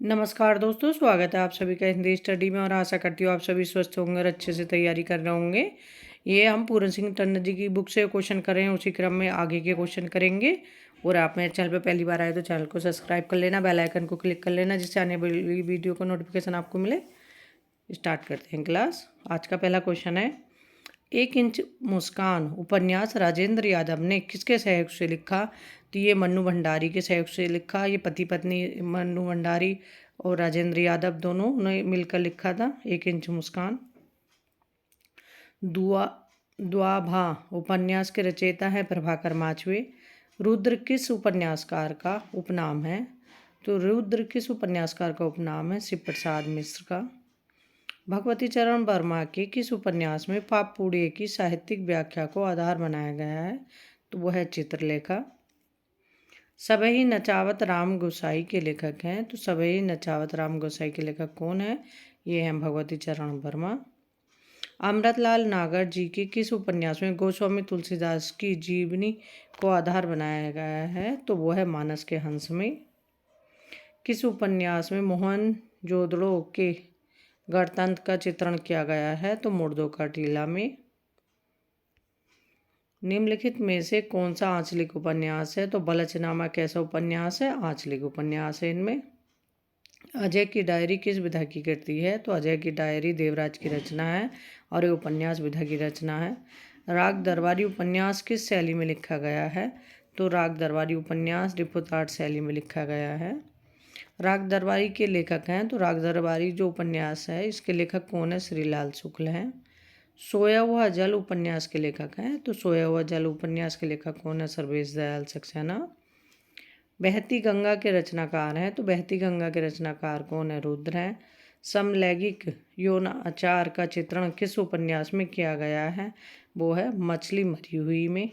नमस्कार दोस्तों, स्वागत है आप सभी का हिंदी स्टडी में और आशा करती हूँ आप सभी स्वस्थ होंगे और अच्छे से तैयारी कर रहे होंगे। ये हम पूरन सिंह टंडन जी की बुक से क्वेश्चन कर रहे हैं, उसी क्रम में आगे के क्वेश्चन करेंगे। और आप मेरे चैनल पर पहली बार आए तो चैनल को सब्सक्राइब कर लेना, बेल आइकन को क्लिक कर लेना, जिससे आने वाली वीडियो का नोटिफिकेशन आपको मिले। स्टार्ट करते हैं क्लास। आज का पहला क्वेश्चन है, एक इंच मुस्कान उपन्यास राजेंद्र यादव ने किसके सहयोग से लिखा? तो ये मन्नू भंडारी के सहयोग से लिखा। ये पति पत्नी मन्नू भंडारी और राजेंद्र यादव दोनों ने मिलकर लिखा था एक इंच मुस्कान। दुआ द्वाभा उपन्यास के रचयिता है प्रभाकर माचवे। रुद्र किस उपन्यासकार का उपनाम है? तो रुद्र किस उपन्यासकार का उपनाम है? शिव प्रसाद मिश्र का। भगवती चरण वर्मा के किस उपन्यास में पापपुड़िये की साहित्यिक व्याख्या को आधार बनाया गया है? तो वह है चित्रलेखा। सबही नचावत राम गोसाई के लेखक हैं। तो सबही नचावत राम गोसाई के लेखक कौन है? ये हैं भगवती चरण वर्मा। अमृतलाल नागर जी के किस उपन्यास में गोस्वामी तुलसीदास की जीवनी को आधार बनाया गया है? तो वो है मानस के हंस में। किस उपन्यास में मोहन जोदड़ो के गणतंत्र का चित्रण किया गया है? तो मुर्दों का टीला में। निम्नलिखित में से कौन सा आंचलिक उपन्यास है? तो बलचनामा कैसा उपन्यास है? आंचलिक उपन्यास है। इनमें अजय की डायरी किस विधा की कृति है? तो अजय की डायरी देवराज की रचना है और ये उपन्यास विधा की रचना है। राग दरबारी उपन्यास किस शैली में लिखा गया है? तो राग दरबारी उपन्यास रिपोर्टार्ड शैली में लिखा गया है। राग दरबारी के लेखक हैं। तो राग दरबारी जो उपन्यास है इसके लेखक कौन है? श्रीलाल शुक्ल हैं। सोया हुआ जल उपन्यास के लेखक हैं। तो सोया हुआ जल उपन्यास के लेखक कौन है? सर्वेश दयाल सक्सेना। बहती गंगा के रचनाकार हैं। तो बहती गंगा के रचनाकार कौन है? रुद्र हैं। समलैंगिक यौन आचार का चित्रण किस उपन्यास में किया गया है? वो है मछली मरी हुई में।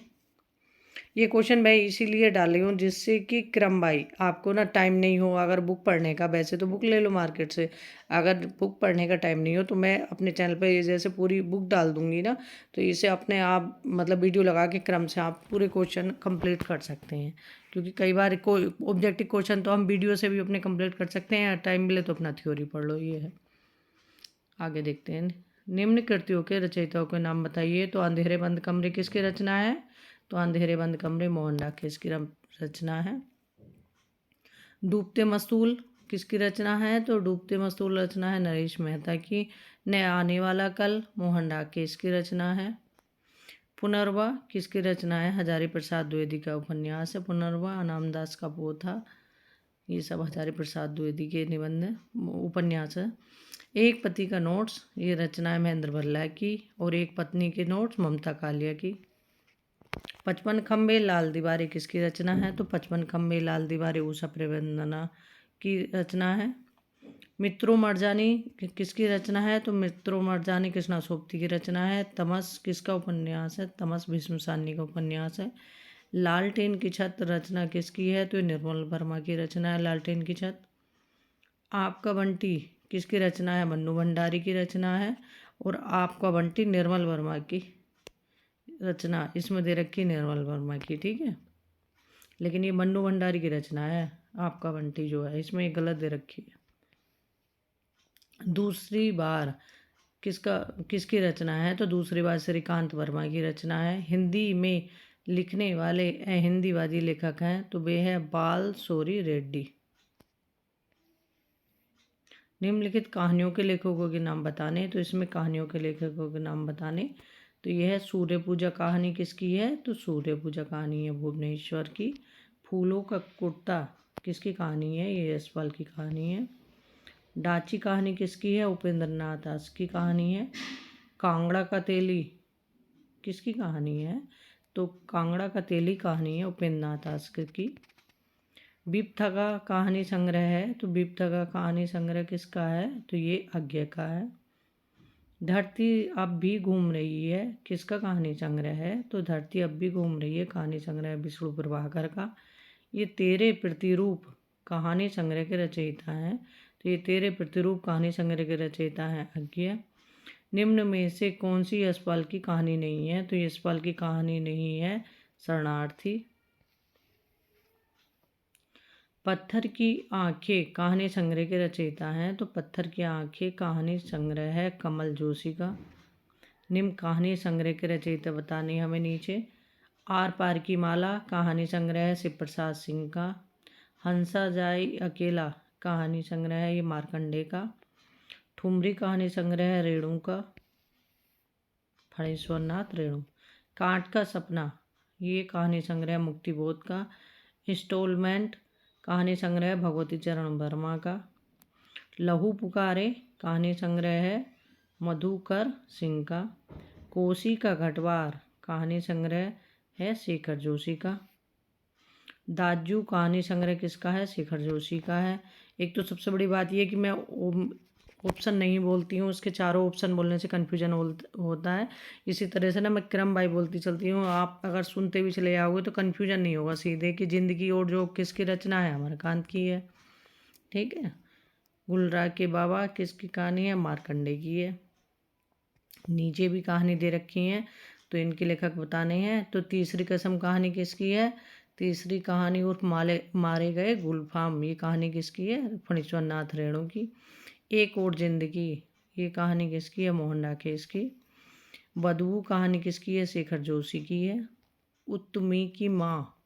ये क्वेश्चन मैं इसीलिए डाली हूँ जिससे कि क्रम बाई आपको ना टाइम नहीं हो अगर बुक पढ़ने का, वैसे तो बुक ले लो मार्केट से, अगर बुक पढ़ने का टाइम नहीं हो तो मैं अपने चैनल पे ये जैसे पूरी बुक डाल दूँगी ना, तो इसे अपने आप मतलब वीडियो लगा के क्रम से आप पूरे क्वेश्चन कंप्लीट कर सकते हैं। क्योंकि कई बार कोई ऑब्जेक्टिव क्वेश्चन तो हम वीडियो से भी अपने कंप्लीट कर सकते हैं, टाइम मिले तो अपना थ्योरी पढ़ लो। ये है, आगे देखते हैं। निम्न कृतियों के रचयिताओं के नाम बताइए। तो अंधेरे बंद कमरे किसकी रचना है? तो अंधेरे बंद कमरे मोहन डाकेश की रचना है। डूबते मस्तूल किसकी रचना है? तो डूबते मस्तूल रचना है नरेश मेहता की। न आने वाला कल मोहन डाकेश की रचना है। पुनर्वा किसकी रचना है? हजारी प्रसाद द्विवेदी का उपन्यास है पुनर्वा। अनामदास का पोथा, ये सब हजारी प्रसाद द्विवेदी के निबंध उपन्यास है। एक पति का नोट्स, ये रचना है महेंद्र भल्ला की। और एक पत्नी के नोट्स ममता कालिया की। 55 खम्बे लाल दीवारें किसकी रचना है? तो 55 खम्बे लाल दीवारें उषा प्रबंधना की रचना है। मित्रों मरजानी किसकी रचना है? तो मित्रों मरजानी कृष्णा सोपती की रचना है। तमस किसका उपन्यास है? तमस भीष्म सानी का उपन्यास है। लालटेन की छत रचना किसकी है? तो निर्मल वर्मा की रचना है लालटेन की छत। आपका बंटी किसकी रचना है? मन्नू भंडारी की रचना है। और आपका बंटी निर्मल वर्मा की रचना इसमें दे रखी निर्मल वर्मा की, ठीक है, लेकिन ये मन्नू भंडारी की रचना है। आपका बंटी जो है इसमें एक गलत दे रखी है। दूसरी बार किसकी रचना है? तो दूसरी बार श्रीकांत वर्मा की रचना है। हिंदी में लिखने वाले हिंदीवादी लेखक हैं तो वे है बाल सोरी रेड्डी। निम्नलिखित कहानियों के लेखकों के नाम बताने। तो इसमें कहानियों के लेखकों के नाम बताने, तो यह है सूर्य पूजा कहानी किसकी है? तो सूर्य पूजा कहानी है भुवनेश्वर की। फूलों का कुर्ता किसकी कहानी है? ये यशपाल की कहानी है। डाची कहानी किसकी है? उपेंद्र नाथ दास की कहानी है। कांगड़ा का तेली किसकी कहानी है? तो कांगड़ा का तेली कहानी है उपेंद्र नाथ दास की। बीपथगा कहानी संग्रह है। तो बीपथगा कहानी संग्रह किसका है? तो ये अज्ञे का है। धरती अब भी घूम रही है किसका कहानी संग्रह है? तो धरती अब भी घूम रही है कहानी संग्रह विष्णु प्रभाकर का। ये तेरे प्रतिरूप कहानी संग्रह के रचयिता हैं। तो ये तेरे प्रतिरूप कहानी संग्रह के रचयिता हैं अज्ञे। निम्न में से कौन सी यशपाल की कहानी नहीं है? तो यशपाल की कहानी नहीं है शरणार्थी। पत्थर की आंखें कहानी संग्रह के रचयिता हैं, तो पत्थर की आंखें कहानी संग्रह है कमल जोशी का। निम्न कहानी संग्रह के रचयिता बताने हमें नीचे। आर पार की माला कहानी संग्रह है शिव प्रसाद सिंह का। हंसा जाए अकेला कहानी संग्रह है ये मार्कंडे का। ठुमरी कहानी संग्रह है रेणु का, फणीश्वर नाथ रेणु। कांट का सपना ये कहानी संग्रह मुक्तिबोध का। इंस्टॉलमेंट कहानी संग्रह भगवती चरण वर्मा का। लहू पुकारे कहानी संग्रह है मधुकर सिंह का। कोसी का घटवार कहानी संग्रह है शेखर जोशी का। दाजू कहानी संग्रह किसका है? शेखर जोशी का है। एक तो सबसे बड़ी बात यह कि मैं ऑप्शन नहीं बोलती हूँ, उसके चारों ऑप्शन बोलने से कन्फ्यूजन होता है। इसी तरह से ना मैं क्रम बाई बोलती चलती हूँ, आप अगर सुनते भी चले जाओगे तो कन्फ्यूजन नहीं होगा सीधे कि जिंदगी और जो किसकी रचना है अमरकांत की है, ठीक है। गुलराग के बाबा किसकी कहानी है? मार्कंडे की है। नीचे भी कहानी दे रखी है तो इनके लेखक बताने हैं। तो तीसरी कसम कहानी किसकी है? तीसरी कहानी उर्फ मारे गए गुलफाम ये कहानी किसकी है? फणीश्वर नाथ रेणु की। एक और जिंदगी ये कहानी किसकी है? मोहन राकेश की। बदबू कहानी किसकी है? शेखर जोशी की है। उत्तमी की माँ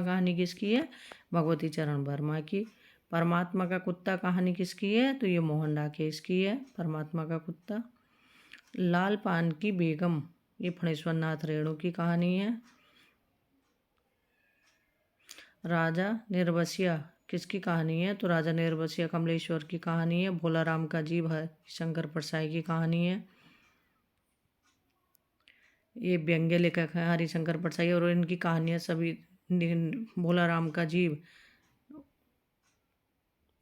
कहानी किसकी है? भगवती चरण वर्मा की। परमात्मा का कुत्ता कहानी किसकी है? तो ये मोहन राकेश की है, परमात्मा का कुत्ता। लाल पान की बेगम ये फणीश्वर नाथ रेणु की कहानी है। राजा निर्बसिया किसकी कहानी है? तो राजा निर्बसिया कमलेश्वर की कहानी है। भोला राम का जीव है शंकर परसाई की कहानी है। ये व्यंग्य लेखक है हरिशंकर परसाई और इनकी कहानियाँ सभी भोला राम का जीव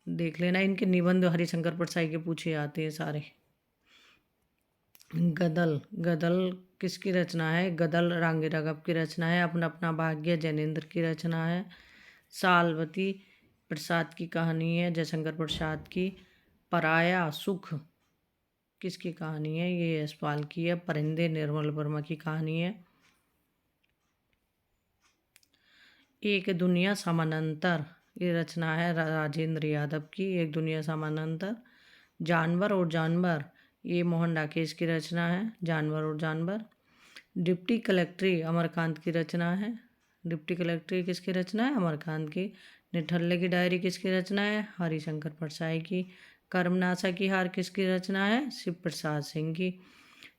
देख लेना, इनके निबंध हरिशंकर परसाई के पूछे आते हैं सारे। गदल किसकी रचना है? गदल रांगे राघव की रचना है। अपना अपना भाग्य जैनेन्द्र की रचना है। सालवती प्रसाद की कहानी है, जयशंकर प्रसाद की। पराया सुख किसकी कहानी है? ये यशपाल की है। परिंदे निर्मल वर्मा की कहानी है। एक दुनिया समानांतर ये रचना है राजेंद्र यादव की। एक दुनिया समानांतर। जानवर और जानवर ये मोहन राकेश की रचना है, जानवर और जानवर। डिप्टी कलेक्ट्री अमरकांत की रचना है। डिप्टी कलेक्ट्री किसकी रचना है? अमरकांत की। निठल्ले की डायरी किसकी रचना है? हरिशंकर परसाई की। कर्मनाशा की हार किसकी रचना है? शिव प्रसाद सिंह की।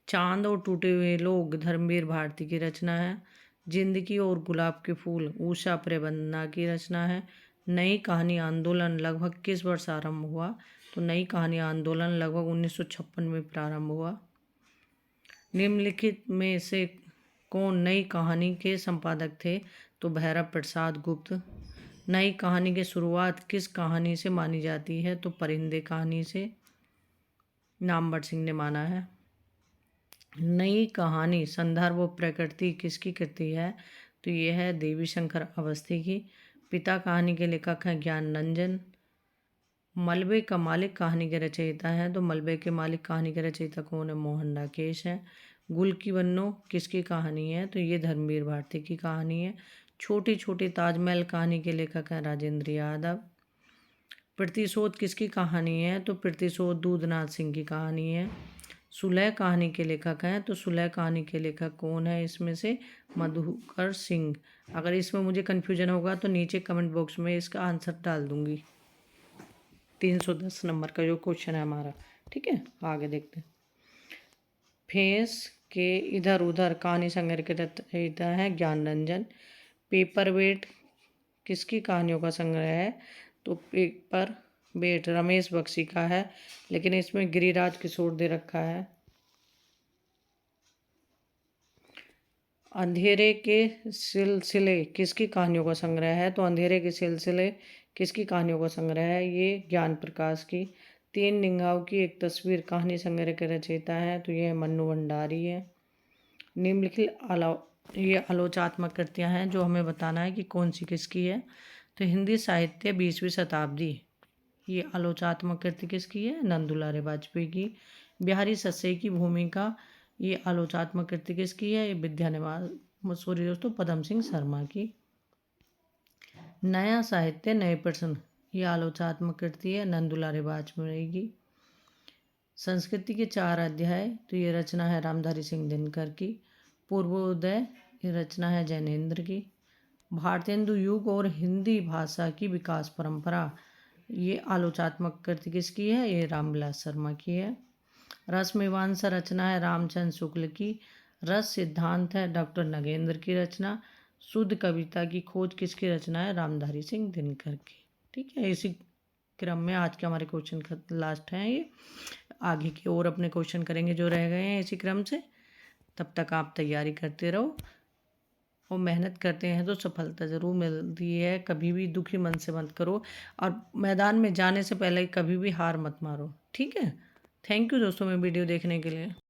चांद और टूटे हुए लोग धर्मवीर भारती की रचना है। जिंदगी और गुलाब के फूल उषा प्रेबंदना की रचना है। नई कहानी आंदोलन लगभग किस वर्ष आरंभ हुआ? तो नई कहानी आंदोलन लगभग 1956 में प्रारंभ हुआ। निम्नलिखित में से कौन नई कहानी के संपादक थे? तो भैरव प्रसाद गुप्त। नई कहानी की शुरुआत किस कहानी से मानी जाती है? तो परिंदे कहानी से नामवर सिंह ने माना है। नई कहानी संदर्भ और प्रकृति किसकी कृति है? तो ये है देवी शंकर अवस्थी की। पिता कहानी के लेखक हैं ज्ञान रंजन। मलबे का मालिक कहानी के रचयिता हैं, तो मलबे के मालिक कहानी के रचयिता कौन है? मोहन राकेश हैं। गुल की बन्नो किसकी कहानी है? तो ये धर्मवीर भारती की कहानी है। छोटी छोटी ताजमहल कहानी के लेखक हैं राजेंद्र यादव। प्रतिशोध किसकी कहानी है? तो प्रतिशोध दूधनाथ सिंह की कहानी है। सुलह कहानी के लेखक हैं, तो सुलह कहानी के लेखक कौन है इसमें से? मधुकर सिंह। अगर इसमें मुझे कन्फ्यूजन होगा तो नीचे कमेंट बॉक्स में इसका आंसर डाल दूंगी। 310 नंबर का जो क्वेश्चन है हमारा, ठीक है। आगे देखते हैं। फेस के इधर उधर कहानी संग्रह के रचयिता है ज्ञान रंजन। पेपर वेट किसकी कहानियों का संग्रह है? तो पेपर वेट रमेश बख्शी का है, लेकिन इसमें गिरिराज किशोर दे रखा है। अंधेरे के सिलसिले किसकी कहानियों का संग्रह है? तो अंधेरे के सिलसिले किसकी कहानियों का संग्रह है? ये ज्ञान प्रकाश की। तीन निगाहों की एक तस्वीर कहानी संग्रह के रचयिता है, तो ये मन्नू भंडारी है। निम्नलिखित ये आलोचनात्मक कृतियाँ हैं जो हमें बताना है कि कौन सी किसकी है। तो हिंदी साहित्य 20वीं शताब्दी ये आलोचनात्मक कृति किसकी है? नंदुलाल वाजपेयी की। बिहारी सस्से की भूमिका ये आलोचनात्मक कृति किसकी है? ये विद्या निवास सॉरी दोस्तों पदम सिंह शर्मा की। नया साहित्य नए प्रश्न, ये आलोचनात्मक कृति है, नंदुलारे बाज में रहेगी। संस्कृति के 4 अध्याय, तो ये रचना है रामधारी सिंह दिनकर की। पूर्वोदय, ये रचना है जैनेन्द्र की। भारतेंदु युग और हिंदी भाषा की विकास परंपरा, ये आलोचनात्मक कृति किसकी है? ये रामविलास शर्मा की है। रस मीमांसा रचना है रामचंद्र शुक्ल की। रस सिद्धांत है डॉक्टर नगेंद्र की रचना। शुद्ध कविता की खोज किसकी रचना है? रामधारी सिंह दिनकर की। ठीक है, इसी क्रम में आज के हमारे क्वेश्चन लास्ट हैं ये। आगे की और अपने क्वेश्चन करेंगे जो रह गए हैं इसी क्रम से। तब तक आप तैयारी करते रहो और मेहनत करते हैं तो सफलता ज़रूर मिलती है। कभी भी दुखी मन से मत करो और मैदान में जाने से पहले कभी भी हार मत मारो। ठीक है, थैंक यू दोस्तों मेरी वीडियो देखने के लिए।